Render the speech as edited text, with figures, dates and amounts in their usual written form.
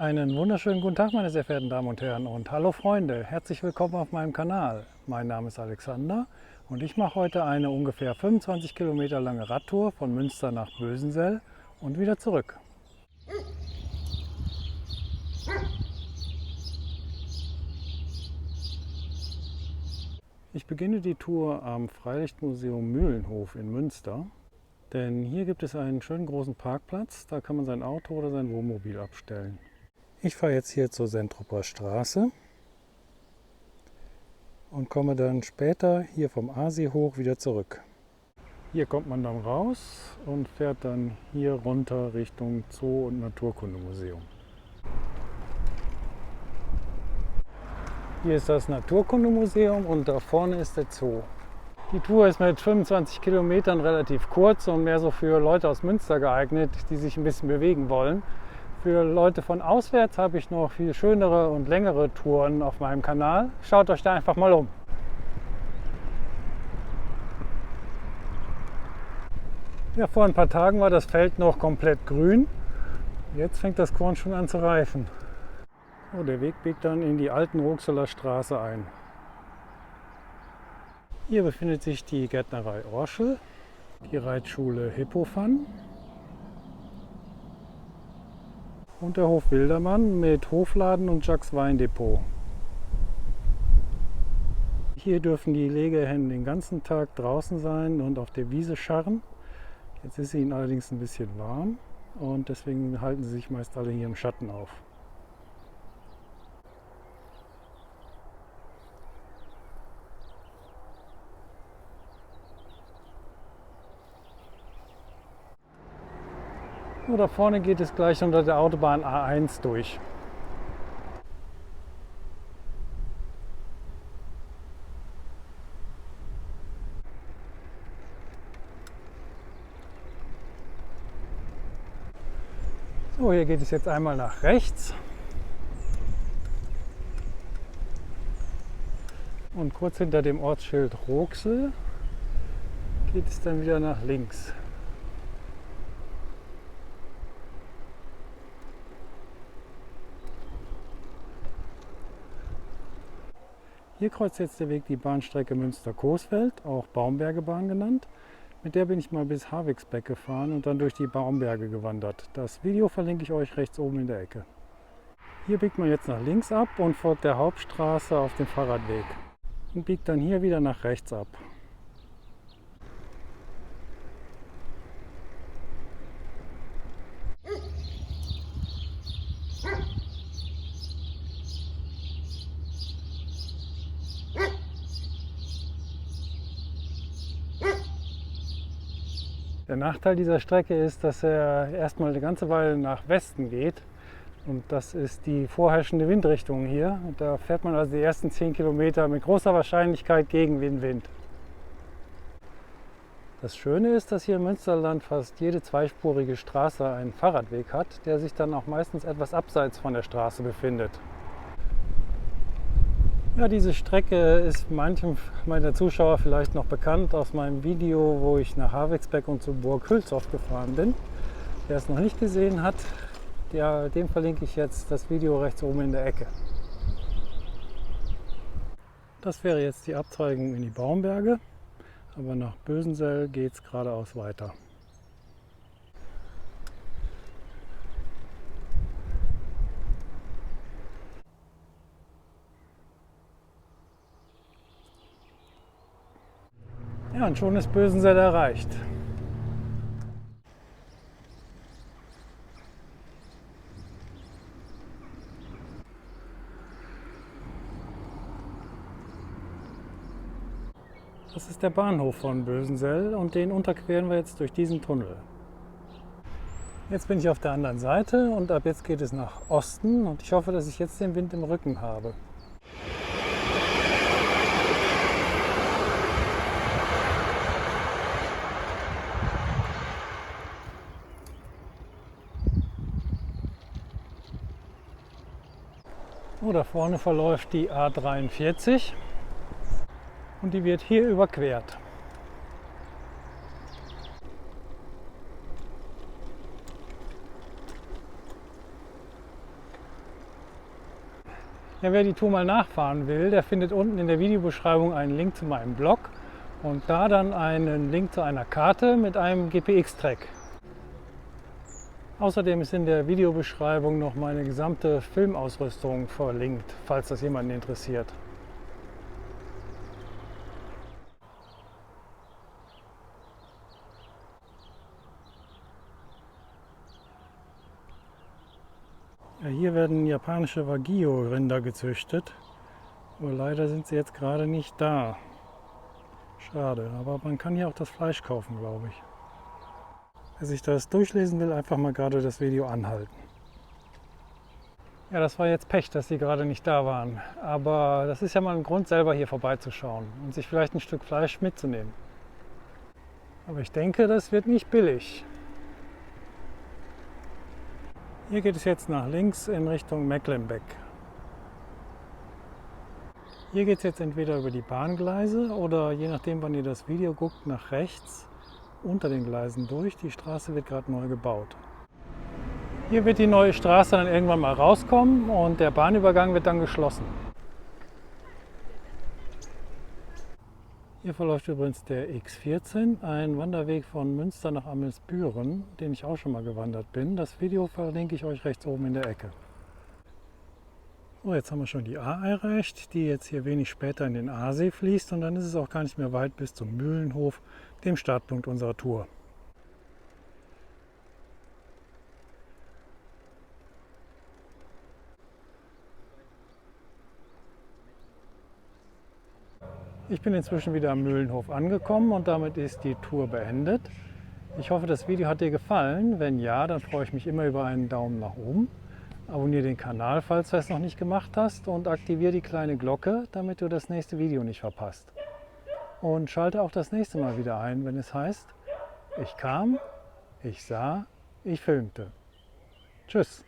Einen wunderschönen guten Tag, meine sehr verehrten Damen und Herren, und hallo Freunde, herzlich willkommen auf meinem Kanal. Mein Name ist Alexander und ich mache heute eine ungefähr 25 Kilometer lange Radtour von Münster nach Bösensell und wieder zurück. Ich beginne die Tour am Freilichtmuseum Mühlenhof in Münster, denn hier gibt es einen schönen großen Parkplatz, da kann man sein Auto oder sein Wohnmobil abstellen. Ich fahre jetzt hier zur Sentruper Straße und komme dann später hier vom Aasee hoch wieder zurück. Hier kommt man dann raus und fährt dann hier runter Richtung Zoo- und Naturkundemuseum. Hier ist das Naturkundemuseum und da vorne ist der Zoo. Die Tour ist mit 25 Kilometern relativ kurz und mehr so für Leute aus Münster geeignet, die sich ein bisschen bewegen wollen. Für Leute von auswärts habe ich noch viel schönere und längere Touren auf meinem Kanal. Schaut euch da einfach mal um. Ja, vor ein paar Tagen war das Feld noch komplett grün. Jetzt fängt das Korn schon an zu reifen. So, der Weg biegt dann in die alten Roxeler Straße ein. Hier befindet sich die Gärtnerei Orschel, die Reitschule Hippofan und der Hof Wildermann mit Hofladen und Jacques Weindepot. Hier dürfen die Legehennen den ganzen Tag draußen sein und auf der Wiese scharren. Jetzt ist ihnen allerdings ein bisschen warm und deswegen halten sie sich meist alle hier im Schatten auf. So, da vorne geht es gleich unter der Autobahn A1 durch. So, hier geht es jetzt einmal nach rechts und kurz hinter dem Ortsschild Roxel geht es dann wieder nach links. Hier kreuzt jetzt der Weg die Bahnstrecke Münster-Coesfeld, auch Baumbergebahn genannt. Mit der bin ich mal bis Havigsbeck gefahren und dann durch die Baumberge gewandert. Das Video verlinke ich euch rechts oben in der Ecke. Hier biegt man jetzt nach links ab und folgt der Hauptstraße auf den Fahrradweg und biegt dann hier wieder nach rechts ab. Der Nachteil dieser Strecke ist, dass er erstmal eine ganze Weile nach Westen geht. Und das ist die vorherrschende Windrichtung hier. Und da fährt man also die ersten 10 Kilometer mit großer Wahrscheinlichkeit gegen Wind. Das Schöne ist, dass hier im Münsterland fast jede zweispurige Straße einen Fahrradweg hat, der sich dann auch meistens etwas abseits von der Straße befindet. Ja, diese Strecke ist manchem meiner Zuschauer vielleicht noch bekannt aus meinem Video, wo ich nach Havigsbeck und zur Burg Hülshoff gefahren bin. Wer es noch nicht gesehen hat, dem verlinke ich jetzt das Video rechts oben in der Ecke. Das wäre jetzt die Abzweigung in die Baumberge, aber nach Bösensell geht es geradeaus weiter. Ja, und schon ist Bösensell erreicht. Das ist der Bahnhof von Bösensell und den unterqueren wir jetzt durch diesen Tunnel. Jetzt bin ich auf der anderen Seite und ab jetzt geht es nach Osten und ich hoffe, dass ich jetzt den Wind im Rücken habe. Oh, da vorne verläuft die A43 und die wird hier überquert. Ja, wer die Tour mal nachfahren will, der findet unten in der Videobeschreibung einen Link zu meinem Blog und da dann einen Link zu einer Karte mit einem GPX-Track. Außerdem ist in der Videobeschreibung noch meine gesamte Filmausrüstung verlinkt, falls das jemanden interessiert. Ja, hier werden japanische Wagyu-Rinder gezüchtet, aber leider sind sie jetzt gerade nicht da. Schade, aber man kann hier auch das Fleisch kaufen, glaube ich. Wer sich das durchlesen will, einfach mal gerade das Video anhalten. Ja, das war jetzt Pech, dass sie gerade nicht da waren. Aber das ist ja mal ein Grund, selber hier vorbeizuschauen und sich vielleicht ein Stück Fleisch mitzunehmen. Aber ich denke, das wird nicht billig. Hier geht es jetzt nach links in Richtung Mecklenbeck. Hier geht es jetzt entweder über die Bahngleise oder je nachdem, wann ihr das Video guckt, nach rechts unter den Gleisen durch. Die Straße wird gerade neu gebaut. Hier wird die neue Straße dann irgendwann mal rauskommen und der Bahnübergang wird dann geschlossen. Hier verläuft übrigens der X14, ein Wanderweg von Münster nach Amelsbüren, den ich auch schon mal gewandert bin. Das Video verlinke ich euch rechts oben in der Ecke. So, jetzt haben wir schon die A erreicht, die jetzt hier wenig später in den Aasee fließt und dann ist es auch gar nicht mehr weit bis zum Mühlenhof, dem Startpunkt unserer Tour. Ich bin inzwischen wieder am Mühlenhof angekommen und damit ist die Tour beendet. Ich hoffe, das Video hat dir gefallen. Wenn ja, dann freue ich mich immer über einen Daumen nach oben. Abonniere den Kanal, falls du es noch nicht gemacht hast und aktiviere die kleine Glocke, damit du das nächste Video nicht verpasst. Und schalte auch das nächste Mal wieder ein, wenn es heißt, ich kam, ich sah, ich filmte. Tschüss.